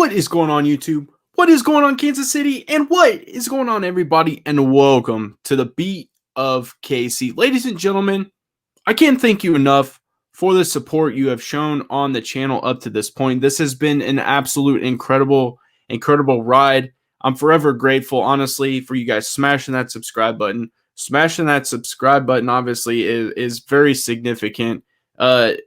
What is going on, YouTube? What is going on, Kansas City? And what is going on, everybody? And welcome to the Beat of KC. Ladies and gentlemen, I can't thank you enough for the support you have shown on the channel up to this point. This has been an absolute incredible ride. I'm forever grateful, honestly, for you guys smashing that subscribe button. Smashing that subscribe button, obviously, is very significant.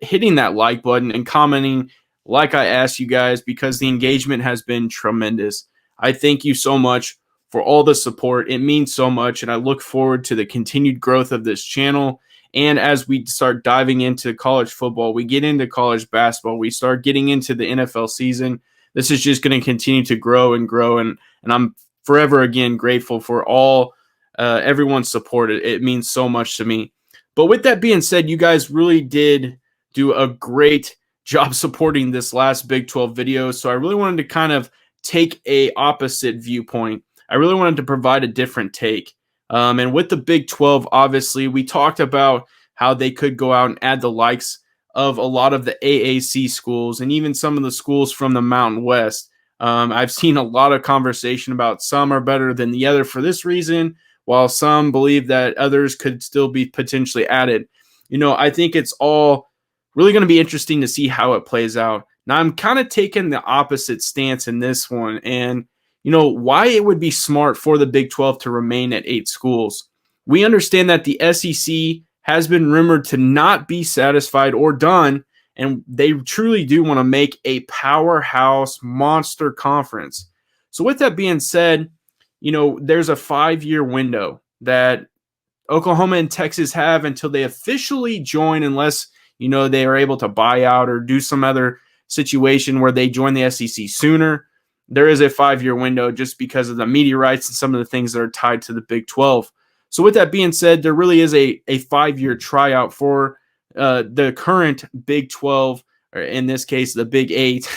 Hitting that like button and commenting like I asked you guys, because the engagement has been tremendous. I thank you so much for all the support. It means so much, and I look forward to the continued growth of this channel. And as we start diving into college football, we get into college basketball, we start getting into the NFL season, this is just going to continue to grow and grow. And I'm forever, again, grateful for all everyone's support. It means so much to me. But with that being said, you guys really did do a great job supporting this last Big 12 video. So I really wanted to kind of take a opposite viewpoint. I really wanted to provide a different take. And with the Big 12, obviously, we talked about how they could go out and add the likes of a lot of the AAC schools and even some of the schools from the Mountain West. I've seen a lot of conversation about some are better than the other for this reason, while some believe that others could still be potentially added. You know, I think it's all really going to be interesting to see how it plays out. Now, I'm kind of taking the opposite stance in this one, and you know why it would be smart for the Big 12 to remain at 8 schools. We understand that the SEC has been rumored to not be satisfied or done, and they truly do want to make a powerhouse monster conference. So with that being said, you know, there's a 5-year window that Oklahoma and Texas have until they officially join, unless you know they are able to buy out or do some other situation where they join the SEC sooner. There is a 5-year window just because of the media rights and some of the things that are tied to the Big 12. So with that being said, there really is a 5-year tryout for the current Big 12, or in this case, the Big 8.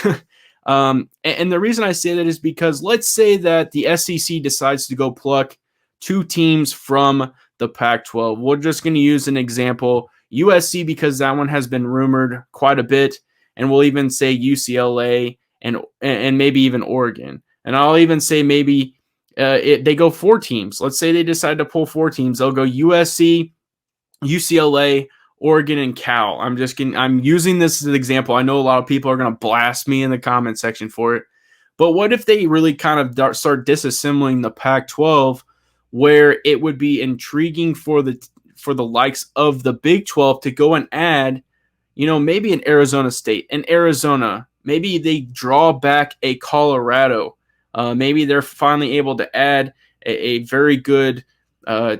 And the reason I say that is because let's say that the SEC decides to go pluck 2 teams from the Pac-12. We're just going to use an example, USC, because that one has been rumored quite a bit, and we'll even say UCLA and maybe even Oregon. And I'll even say maybe they go 4 teams. Let's say they decide to pull 4 teams. They'll go USC, UCLA, Oregon, and Cal. I'm using this as an example. I know a lot of people are going to blast me in the comment section for it. But what if they really kind of start disassembling the Pac-12, where it would be intriguing for the likes of the Big 12 to go and add, you know, maybe an Arizona State, an Arizona, maybe they draw back a Colorado. Maybe they're finally able to add a very good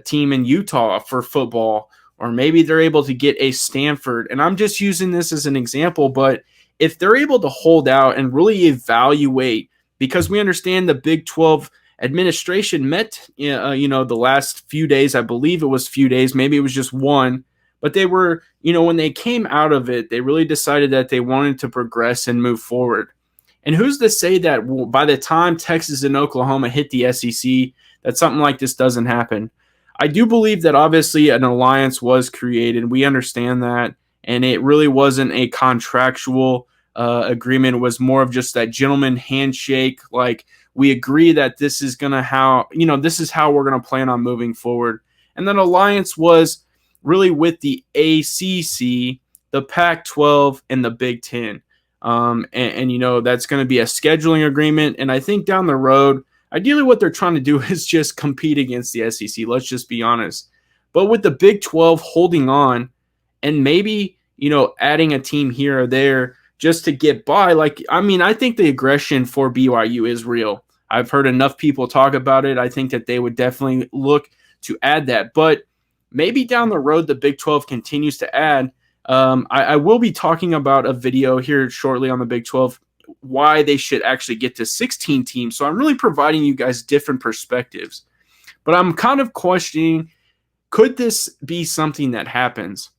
team in Utah for football, or maybe they're able to get a Stanford. And I'm just using this as an example, but if they're able to hold out and really evaluate, because we understand the Big 12 administration met, you know, the last few days. I believe it was few days, maybe it was just one, but they were, you know, when they came out of it, they really decided that they wanted to progress and move forward. And who's to say that by the time Texas and Oklahoma hit the SEC, that something like this doesn't happen? I do believe that obviously an alliance was created. We understand that, and it really wasn't a contractual agreement. It was more of just that gentleman handshake, like, we agree that this is going to this is how we're going to plan on moving forward. And that alliance was really with the ACC, the Pac-12, and the Big 10. And you know, that's going to be a scheduling agreement. And I think down the road, ideally what they're trying to do is just compete against the SEC. Let's just be honest. But with the Big 12 holding on and maybe, you know, adding a team here or there just to get by, like, I mean, I think the aggression for BYU is real. I've heard enough people talk about it. I think that they would definitely look to add that. But maybe down the road, the Big 12 continues to add. I will be talking about a video here shortly on the Big 12, why they should actually get to 16 teams. So I'm really providing you guys different perspectives. But I'm kind of questioning, could this be something that happens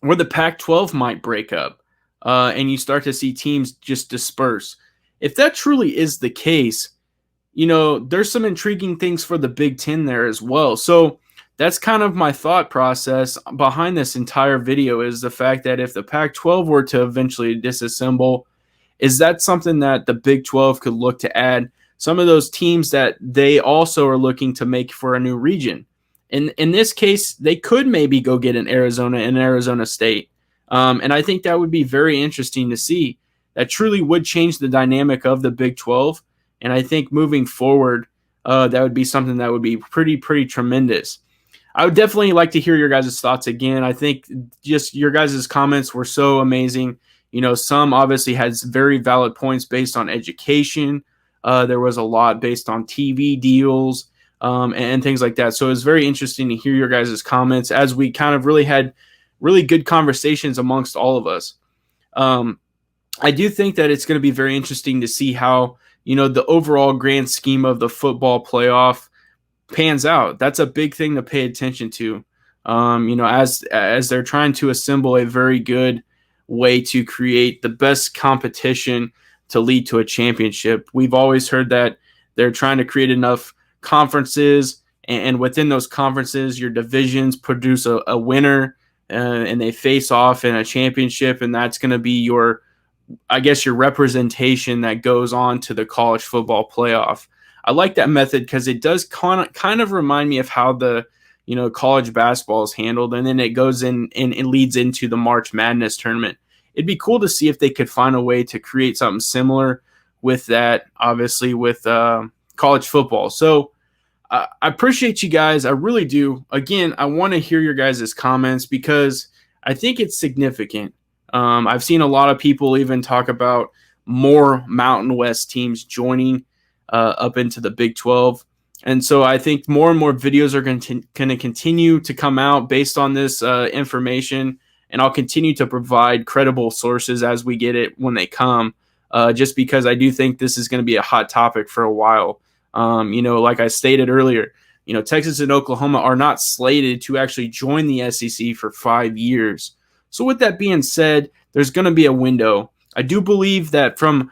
where the Pac-12 might break up and you start to see teams just disperse? If that truly is the case, you know, there's some intriguing things for the Big 10 there as well. So that's kind of my thought process behind this entire video, is the fact that if the Pac-12 were to eventually disassemble Is that something that the Big 12 could look to add? Some of those teams that they also are looking to make for a new region. In this case, they could maybe go get an Arizona and Arizona State. And I think that would be very interesting to see. That truly would change the dynamic of the Big 12. And I think moving forward, that would be something that would be pretty tremendous. I would definitely like to hear your guys' thoughts again. I think just your guys' comments were so amazing. You know, some obviously has very valid points based on education. There was a lot based on TV deals and things like that. So it was very interesting to hear your guys' comments as we kind of really had really good conversations amongst all of us. I do think that it's going to be very interesting to see how, you know, the overall grand scheme of the football playoff pans out. That's a big thing to pay attention to. You know, as they're trying to assemble a very good way to create the best competition to lead to a championship. We've always heard that they're trying to create enough conferences, and within those conferences, your divisions produce a winner, and they face off in a championship, and that's going to be your, I guess, your representation that goes on to the college football playoff. I like that method because it does kind of remind me of how the, you know, college basketball is handled, and then it goes in and it leads into the March Madness tournament. It'd be cool to see if they could find a way to create something similar with that, obviously, with college football. So I appreciate you guys. I really do. Again, I want to hear your guys' comments because I think it's significant. I've seen a lot of people even talk about more Mountain West teams joining up into the Big 12. And so I think more and more videos are going to continue to come out based on this information. And I'll continue to provide credible sources as we get it when they come, just because I do think this is going to be a hot topic for a while. You know, like I stated earlier, you know, Texas and Oklahoma are not slated to actually join the SEC for 5 years. So with that being said, there's going to be a window. I do believe that from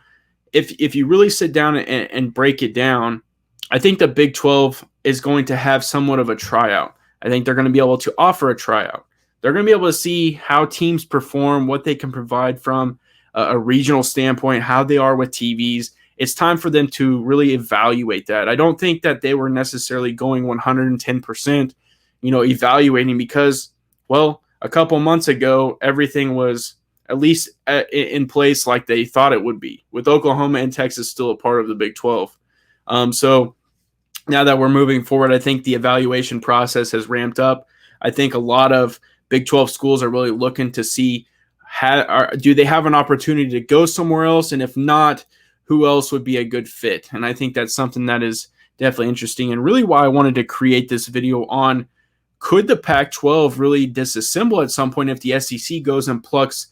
if you really sit down and break it down, I think the Big 12 is going to have somewhat of a tryout. I think they're going to be able to offer a tryout. They're going to be able to see how teams perform, what they can provide from a regional standpoint, how they are with TVs. It's time for them to really evaluate that. I don't think that they were necessarily going 110%, you know, evaluating because, well, a couple months ago, everything was at least in place like they thought it would be, with Oklahoma and Texas still a part of the Big 12. So now that we're moving forward, I think the evaluation process has ramped up. I think a lot of Big 12 schools are really looking to see do they have an opportunity to go somewhere else, and if not, who else would be a good fit? And I think that's something that is definitely interesting, and really why I wanted to create this video on, could the Pac-12 really disassemble at some point if the SEC goes and plucks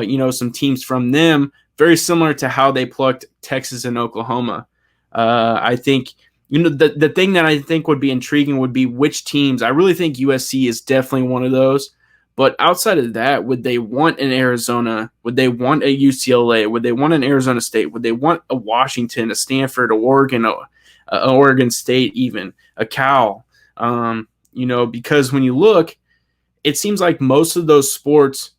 you know, some teams from them, very similar to how they plucked Texas and Oklahoma. I think, you know, the thing that I think would be intriguing would be which teams. I really think USC is definitely one of those. But outside of that, would they want an Arizona? Would they want a UCLA? Would they want an Arizona State? Would they want a Washington, a Stanford, a Oregon, a Oregon State, even a Cal? You know, because when you look, it seems like most of those sports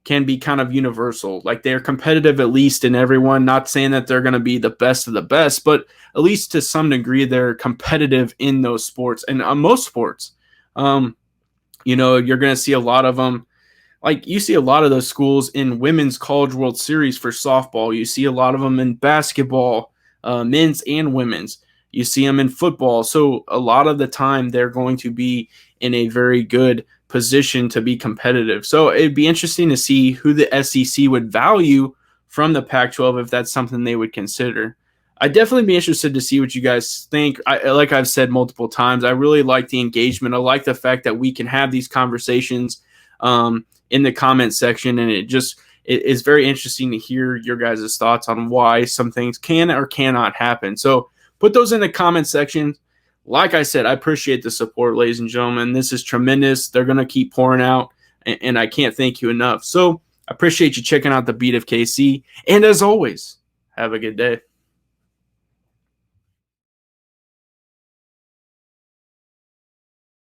can be kind of universal. Like they're competitive, at least in everyone, not saying that they're going to be the best of the best, but at least to some degree, they're competitive in those sports and on most sports. You know, you're going to see a lot of them. Like you see a lot of those schools in Women's College World Series for softball. You see a lot of them in basketball, men's and women's. You see them in football. So a lot of the time they're going to be in a very good position to be competitive. So it'd be interesting to see who the SEC would value from the Pac-12 if that's something they would consider. I'd definitely be interested to see what you guys think. Like I've said multiple times, I really like the engagement. I like the fact that we can have these conversations in the comment section, and it is very interesting to hear your guys' thoughts on why some things can or cannot happen. So put those in the comment section. Like I said, I appreciate the support, ladies and gentlemen. This is tremendous. They're going to keep pouring out, and I can't thank you enough. So I appreciate you checking out the Beat of KC. And as always, have a good day.